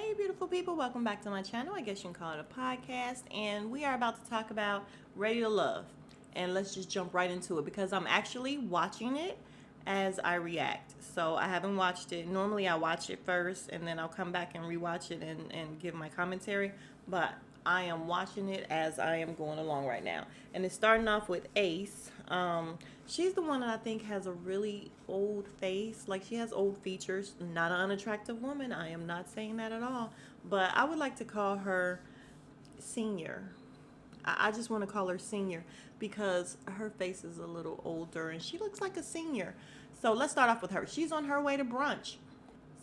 Hey, beautiful people, welcome back to my channel. I guess you can call it a podcast. And we are about to talk about Ready to Love. And let's just jump right into it because I'm actually watching it as I react. So I haven't watched it. Normally, I watch it first and then I'll come back and rewatch it and give my commentary. But I am watching it as I am going along right now. And it's starting off with Ace. She's the one that I think has a really old face. Like she has old features. Not an unattractive woman. I am not saying that at all. But I would like to call her senior. I just want to call her senior because her face is a little older and she looks like a senior. So let's start off with her. She's on her way to brunch.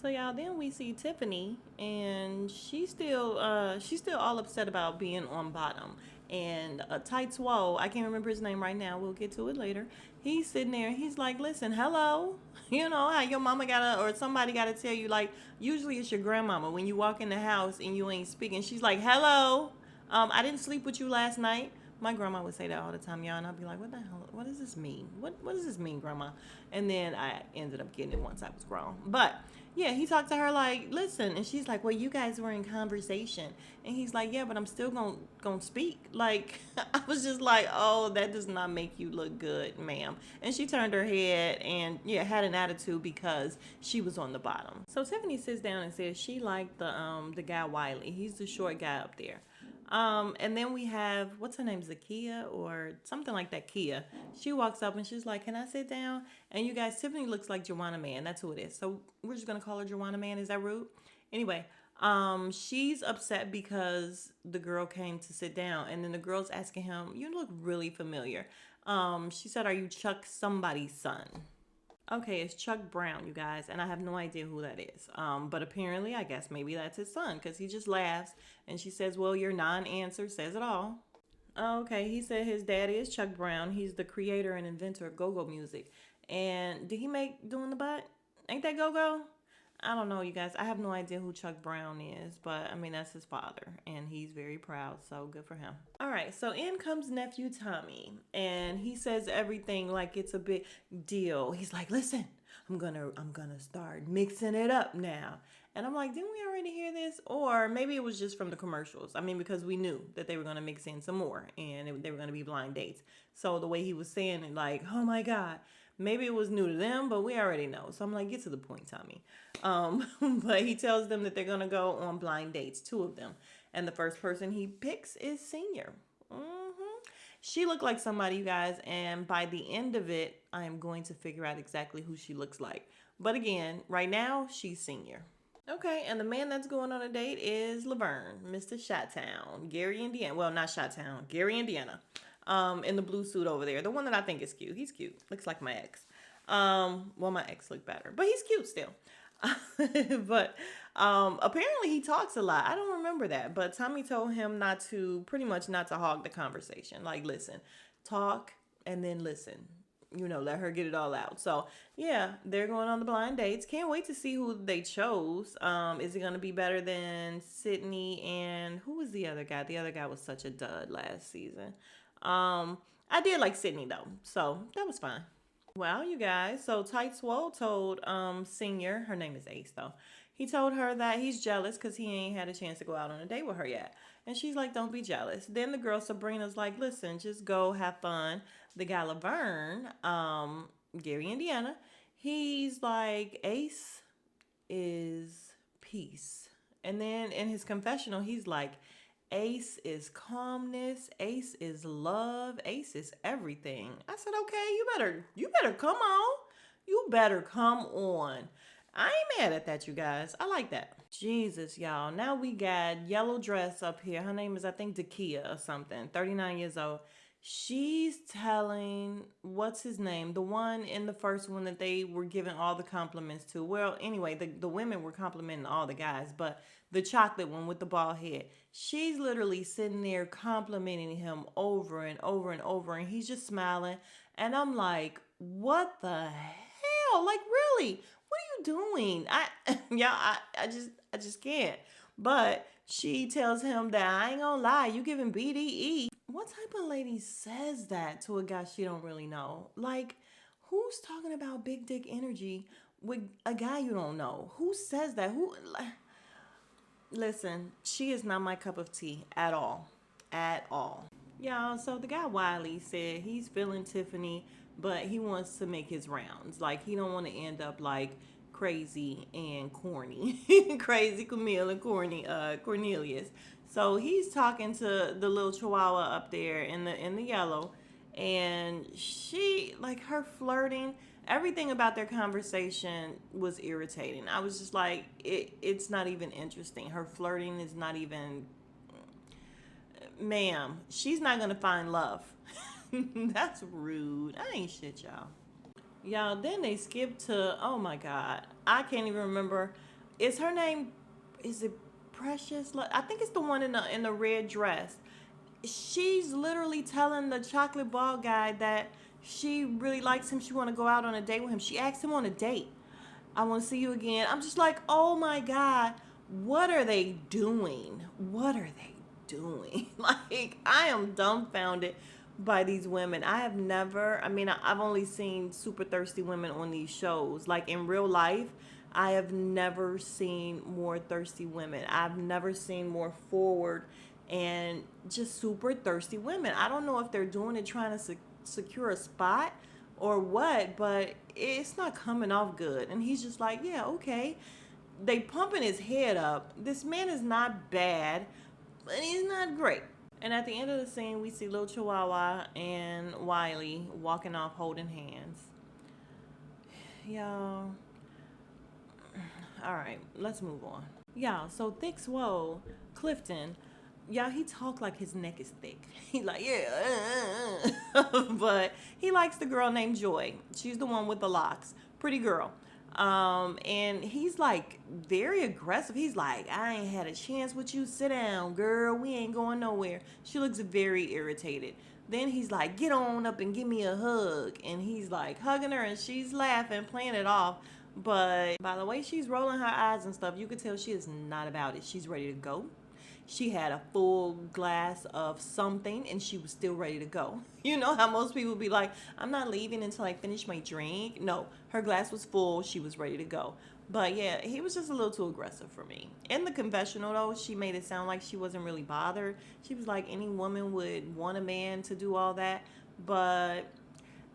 So y'all, then we see Tiffany, and she's still all upset about being on bottom. And Tight Swoll, I can't remember his name right now. We'll get to it later. He's sitting there. He's like, "Listen, hello. You know how your mama gotta or somebody gotta tell you. Like usually it's your grandmama when you walk in the house and you ain't speaking. She's like, hello. I didn't sleep with you last night." My grandma would say that all the time, y'all, and I'd be like, "What the hell? What does this mean? What does this mean, grandma?" And then I ended up getting it once I was grown. But yeah, he talked to her like, "Listen," and she's like, "Well, you guys were in conversation," and he's like, "Yeah, but I'm still gonna speak." Like, I was just like, "Oh, that does not make you look good, ma'am." And she turned her head and yeah, had an attitude because she was on the bottom. So Tiffany sits down and says she liked the guy Wiley. He's the short guy up there. And then we have what's her name, Zakia or something like that. Kia. She walks up and she's like, "Can I sit down?" And you guys, Tiffany looks like Joanna Man. That's who it is. So we're just gonna call her Joanna Man. Is that rude? Anyway, she's upset because the girl came to sit down, and then the girl's asking him, "You look really familiar." She said, "Are you Chuck somebody's son?" Okay, it's Chuck Brown, you guys, and I have no idea who that is. But apparently, I guess maybe that's his son because he just laughs and she says, "Well, your non-answer says it all." Okay, he said his daddy is Chuck Brown. He's the creator and inventor of go-go music. And did he make Doing the Butt? Ain't that go-go? I don't know, you guys. I have no idea who Chuck Brown is, but I mean, that's his father, and he's very proud, so good for him. All right, so in comes nephew Tommy, and he says everything like it's a big deal. He's like, "Listen, I'm gonna start mixing it up now." And I'm like, didn't we already hear this? Or maybe it was just from the commercials. I mean, because we knew that they were gonna mix in some more, and they were gonna be blind dates. So the way he was saying it, like, "Oh my God," maybe it was new to them, but we already know. So I'm like, get to the point, Tommy. But he tells them that they're gonna go on blind dates, two of them, and the first person he picks is Senior. She looked like somebody, you guys, and by the end of it, I am going to figure out exactly who she looks like. But again, right now, she's Senior. Okay, and the man that's going on a date is Laverne, Mr. Chi-Town, Gary, Indiana. Well, not Chi-Town, Gary, Indiana. In the blue suit over there, the one that I think is cute. He's cute. Looks like my ex. Well, my ex looked better, but he's cute still. But apparently he talks a lot. I don't remember that, but Tommy told him not to, pretty much not to hog the conversation. Like, listen, talk and then listen. You know, let her get it all out. So yeah, they're going on the blind dates. Can't wait to see who they chose. Is it gonna be better than Sydney and who was the other guy? The other guy was such a dud last season. I did like Sydney though, so that was fine. Well, you guys, so Tight Swole told Senior, her name is Ace though. He told her that he's jealous because he ain't had a chance to go out on a date with her yet. And she's like, "Don't be jealous." Then the girl Sabrina's like, "Listen, just go have fun." The guy Laverne, Gary, Indiana, he's like, "Ace is peace." And then in his confessional, he's like, "Ace is calmness, Ace is love, Ace is everything." I said, "Okay, you better come on. You better come on." I ain't mad at that, you guys. I like that. Jesus, y'all. Now we got yellow dress up here. Her name is, I think, Dakia or something. 39 years old. She's telling, what's his name? The one in the first one that they were giving all the compliments to. Well, anyway, the women were complimenting all the guys, but the chocolate one with the bald head, she's literally sitting there complimenting him over and over and over, and he's just smiling. And I'm like, what the hell? Like, really? What are you doing? Yeah, I just can't. But she tells him that, "I ain't gonna lie, you giving BDE." What type of lady says that to a guy she don't really know? Like, who's talking about big dick energy with a guy you don't know? Who says that? Who? Listen, she is not my cup of tea at all. At all. Y'all, so the guy Wiley said he's feeling Tiffany, but he wants to make his rounds. Like, he don't want to end up like crazy and corny. Crazy Camille and corny Cornelius. So he's talking to the little chihuahua up there in the yellow, and she, like, her flirting, everything about their conversation was irritating. I was just like, it's not even interesting. Her flirting is not even, ma'am, she's not gonna find love. That's rude. I ain't shit, y'all. Y'all, then they skip to, oh my God, I can't even remember. Is her name, is it Precious? I think it's the one in the red dress. She's literally telling the chocolate ball guy that she really likes him. She want to go out on a date with him. She asked him on a date. I want to see you again. I'm just like, oh my God, what are they doing? What are they doing? Like, I am dumbfounded by these women. I have never, I mean, I've only seen super thirsty women on these shows. Like, in real life, I have never seen more thirsty women. I've never seen more forward and just super thirsty women. I don't know if they're doing it trying to secure a spot or what, but it's not coming off good. And he's just like, yeah, okay. They pumping his head up. This man is not bad, but he's not great. And at the end of the scene, we see Lil Chihuahua and Wiley walking off holding hands. Y'all. All right, let's move on. Y'all, so Thick Swole, Clifton, y'all, he talk like his neck is thick. He like, yeah. But he likes the girl named Joy. She's the one with the locks. Pretty girl. And he's like very aggressive. He's like, I ain't had a chance with you. Sit down, girl. We ain't going nowhere. She looks very irritated. Then he's like, get on up and give me a hug. And he's like hugging her and she's laughing, playing it off. But by the way she's rolling her eyes and stuff, you could tell she is not about it. She's ready to go. She had a full glass of something and she was still ready to go. You know how most people be like, I'm not leaving until I finish my drink. No, her glass was full. She was ready to go. But yeah, he was just a little too aggressive for me. In the confessional, though, she made it sound like she wasn't really bothered. She was like, any woman would want a man to do all that. But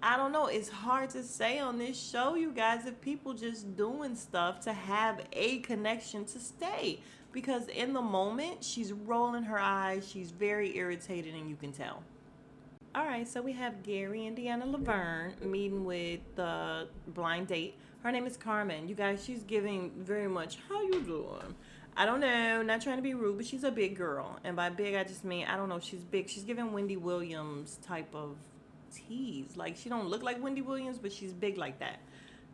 I don't know. It's hard to say on this show, you guys, if people just doing stuff to have a connection to stay. Because in the moment, she's rolling her eyes. She's very irritated, and you can tell. All right, so we have Gary and Deanna Laverne meeting with the blind date. Her name is Carmen. You guys, she's giving very much, how you doing? I don't know, not trying to be rude, but she's a big girl. And by big, I just mean, I don't know, she's big. She's giving Wendy Williams type of tease. Like, she don't look like Wendy Williams, but she's big like that.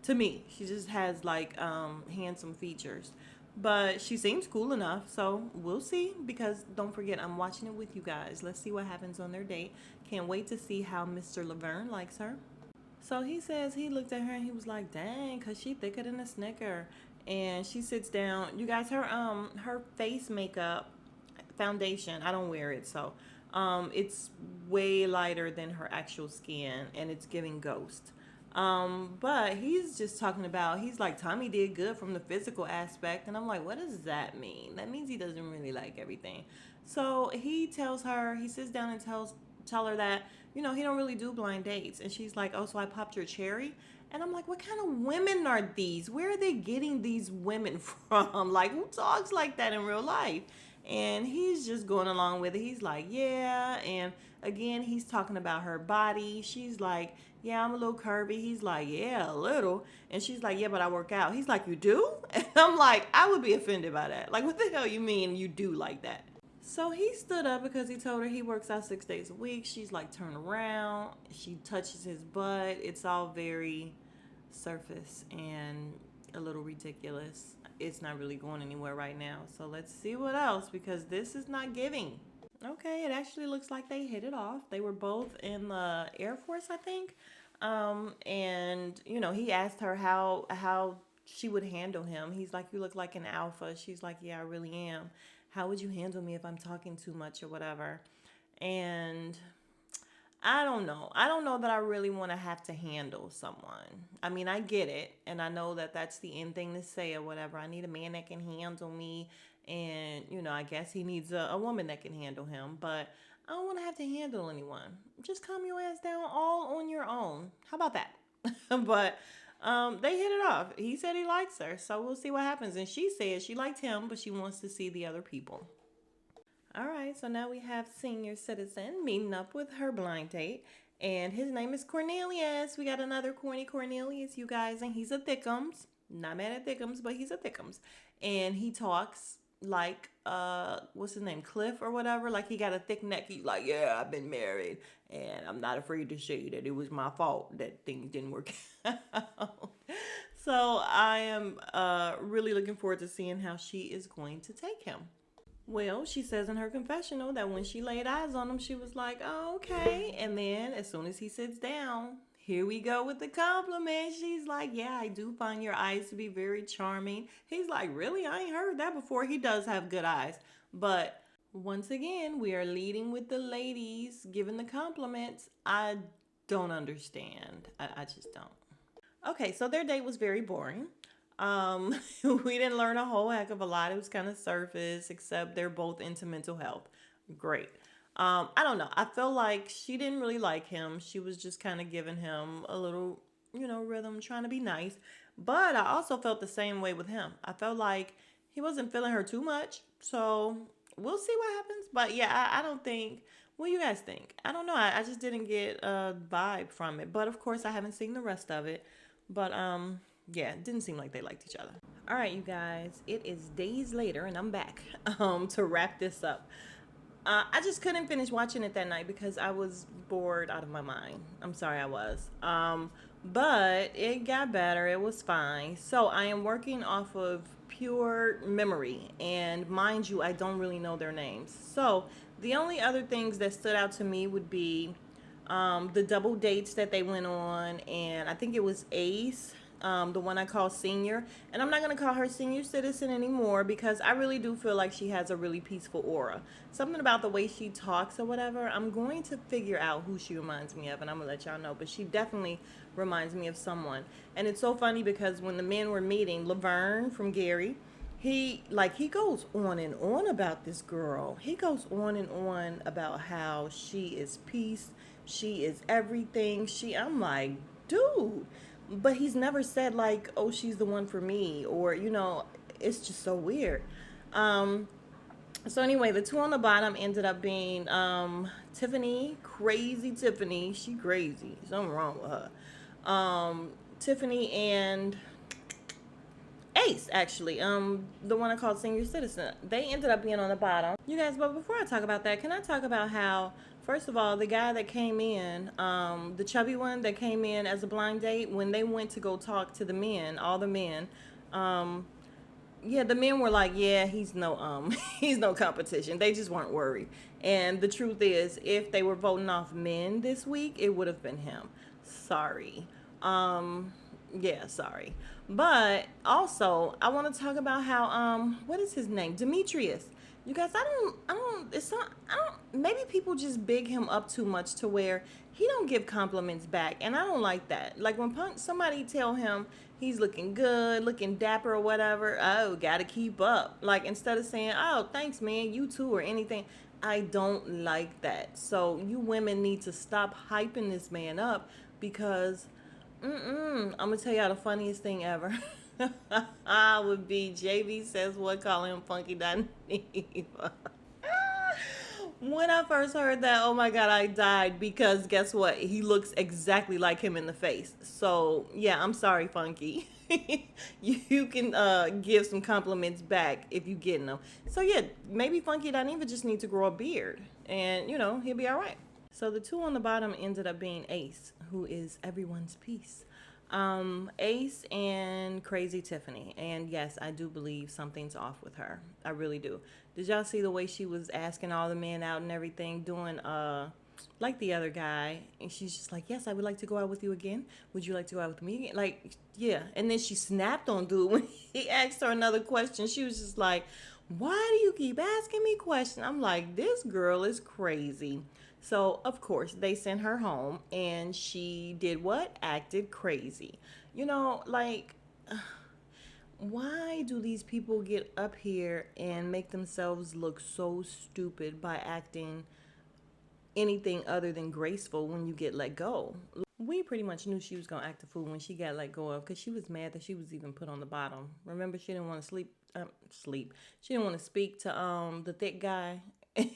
To me, she just has like handsome features. But she seems cool enough, so we'll see. Because don't forget, I'm watching it with you guys. Let's see what happens on their date. Can't wait to see how Mr. Laverne likes her. So he says he looked at her and he was like, dang, because she thicker than a Snicker. And she sits down. You guys, her face makeup foundation, I don't wear it, so it's way lighter than her actual skin, and it's giving ghost. But he's just talking about, he's like, Tommy did good from the physical aspect. And I'm like, what does that mean? That means he doesn't really like everything. So he tells her, he sits down and tell her that, you know, he don't really do blind dates. And she's like, oh, so I popped your cherry? And I'm like, what kind of women are these? Where are they getting these women from? Like, who talks like that in real life? And he's just going along with it. He's like, yeah. And again, he's talking about her body. She's like, yeah, I'm a little curvy. He's like, yeah, a little. And she's like, yeah, but I work out. He's like, you do? And I'm like, I would be offended by that. Like, what the hell you mean you do like that? So he stood up because he told her he works out 6 days a week. She's like, turn around. She touches his butt. It's all very surface and a little ridiculous. It's not really going anywhere right now. So let's see what else, because this is not giving. Okay, it actually looks like they hit it off. They were both in the Air Force, I think. And, you know, he asked her how she would handle him. He's like, you look like an alpha. She's like, yeah, I really am. How would you handle me if I'm talking too much or whatever? And I don't know. I don't know that I really want to have to handle someone. I mean, I get it. And I know that that's the end thing to say or whatever. I need a man that can handle me and I guess he needs a woman that can handle him. But I don't want to have to handle anyone. Just calm your ass down all on your own. How about that? But they hit it off. He said he likes her, so we'll see what happens. And she said she liked him, but she wants to see the other people. All right, so now we have senior citizen meeting up with her blind date, and his name is Cornelius. We got another corny Cornelius, you guys, and he's a thickums. Not mad at thickums, but he's a thickums, and he talks like what's his name, Cliff or whatever. Like he got a thick neck. He's like, yeah, I've been married, and I'm not afraid to say that it was my fault that things didn't work out. So I am really looking forward to seeing how she is going to take him. Well, she says in her confessional that when she laid eyes on him, she was like, oh, okay. And then as soon as he sits down, here we go with the compliment. She's like, yeah, I do find your eyes to be very charming. He's like, really? I ain't heard that before. He does have good eyes. But once again, we are leading with the ladies giving the compliments. I don't understand. I just don't. Okay, so their date was very boring. We didn't learn a whole heck of a lot. It was kind of surface, except they're both into mental health. Great. I don't know. I felt like she didn't really like him. She was just kind of giving him a little, rhythm, trying to be nice. But I also felt the same way with him. I felt like he wasn't feeling her too much. So we'll see what happens. But yeah, I don't think, what do you guys think? I don't know. I just didn't get a vibe from it. But of course, I haven't seen the rest of it. But, yeah, it didn't seem like they liked each other. All right, you guys, it is days later and I'm back to wrap this up. I just couldn't finish watching it that night because I was bored out of my mind. I'm sorry, I was. But it got better. It was fine. So I am working off of pure memory. And mind you, I don't really know their names. So the only other things that stood out to me would be the double dates that they went on. And I think it was Ace, the one I call senior. And I'm not going to call her senior citizen anymore because I really do feel like she has a really peaceful aura. Something about the way she talks or whatever. I'm going to figure out who she reminds me of, and I'm going to let y'all know. But she definitely reminds me of someone. And it's so funny because when the men were meeting, Laverne from Gary, he goes on and on about this girl. He goes on and on about how she is peace. She is everything. I'm like, dude. But he's never said like, oh, she's the one for me, or, it's just so weird. So anyway, the two on the bottom ended up being Tiffany, crazy Tiffany. She crazy. Something wrong with her. Tiffany and Ace, actually. The one I called senior citizen. They ended up being on the bottom. You guys, but before I talk about that, can I talk about how, first of all, the guy that came in, the chubby one that came in as a blind date, when they went to go talk to the men, all the men, yeah, the men were like, yeah, he's no he's no competition. They just weren't worried. And the truth is, if they were voting off men this week, it would have been him. Sorry. Yeah, sorry. But also, I want to talk about how what is his name? Demetrius. You guys, maybe people just big him up too much to where he don't give compliments back. And I don't like that. Like when somebody tell him he's looking good, looking dapper or whatever, oh, gotta keep up. Like instead of saying, oh, thanks, man, you too, or anything. I don't like that. So you women need to stop hyping this man up because, I'm going to tell y'all the funniest thing ever. Would be JV says what, calling him Funky Dineva. When I first heard that, oh my God, I died because guess what? He looks exactly like him in the face. So yeah, I'm sorry, Funky. You can give some compliments back if you getting them. So yeah, maybe Funky Dineva just needs to grow a beard and he'll be all right. So the two on the bottom ended up being Ace, who is everyone's piece. Ace and Crazy Tiffany. And yes, I do believe something's off with her. I really do. Did y'all see the way she was asking all the men out and everything, doing like the other guy? And she's just like, yes, I would like to go out with you again. Would you like to go out with me again? Like, yeah. And then she snapped on dude when he asked her another question. She was just like, why do you keep asking me questions? I'm like, this girl is crazy. So, of course, they sent her home, and she did what? Acted crazy. Why do these people get up here and make themselves look so stupid by acting anything other than graceful when you get let go? We pretty much knew she was gonna act a fool when she got let go of, because she was mad that she was even put on the bottom. Remember, she didn't want to sleep. She didn't want to speak to the thick guy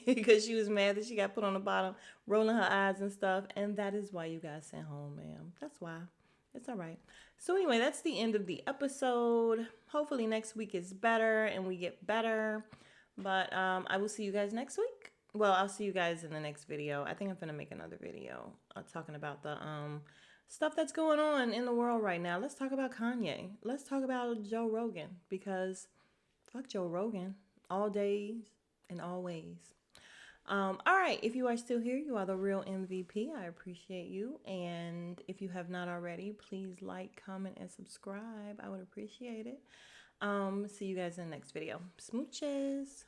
because she was mad that she got put on the bottom, rolling her eyes and stuff. And that is why you got sent home, ma'am. That's why. It's all right. So anyway, that's the end of the episode. Hopefully next week is better and we get better. But I will see you guys next week. Well, I'll see you guys in the next video. I think I'm gonna make another video talking about the stuff that's going on in the world right now. Let's talk about Kanye. Let's talk about Joe Rogan, because fuck Joe Rogan all days and always. All right, if you are still here, you are the real MVP. I appreciate you. And if you have not already, please like, comment, and subscribe. I would appreciate it. See you guys in the next video. Smooches.